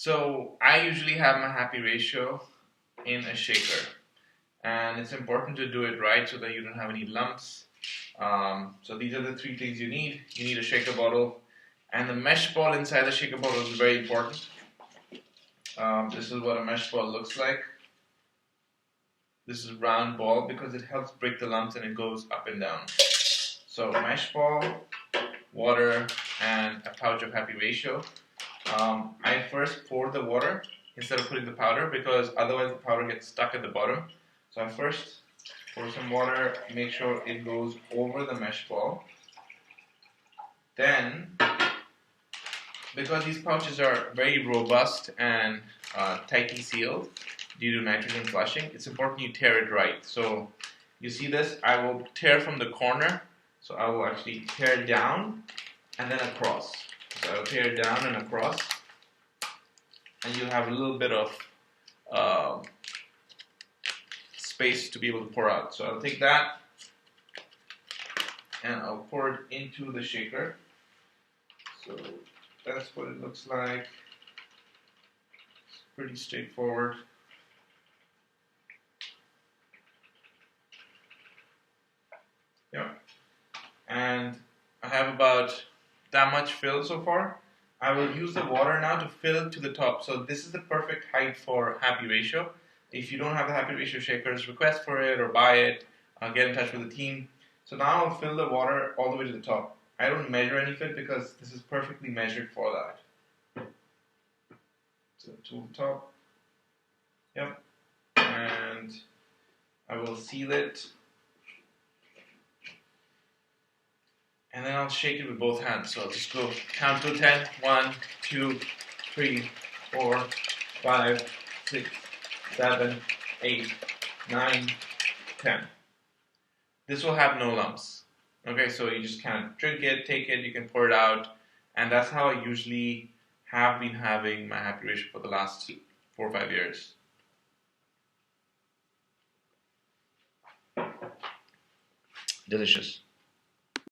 So I usually have my happy ratio in a shaker, and it's important to do it right so that you don't have any lumps. So these are the three things you need. You need a shaker bottle, and the mesh ball inside the shaker bottle is very important. This is what a mesh ball looks like. This is a round ball because it helps break the lumps and it goes up and down. So mesh ball, water, and a pouch of happy ratio. I first pour the water instead of putting the powder because otherwise the powder gets stuck at the bottom. So I first pour some water, make sure it goes over the mesh ball. Then, because these pouches are very robust and tightly sealed due to nitrogen flushing, it's important you tear it right. So you see this, I will tear from the corner. So I will actually tear down and then across. So I'll tear down and across, and you have a little bit of space to be able to pour out. So I'll take that and I'll pour it into the shaker. So that's what it looks like. It's pretty straightforward. Yeah. And I have about that much filled so far. I will use the water now to fill to the top. So this is the perfect height for happy ratio. If you don't have the happy ratio shakers, request for it or buy it. Get in touch with the team. So now I'll fill the water all the way to the top. I don't measure anything because this is perfectly measured for that. So to the top. Yep. And I will seal it. And then I'll shake it with both hands. So I'll just go count to 10. 1, 2, 3, 4, 5, 6, 7, 8, 9, 10. This will have no lumps. Okay, so you just kind of drink it, take it, you can pour it out. And that's how I usually have been having my happy ratio for the last 4 or 5 years. Delicious.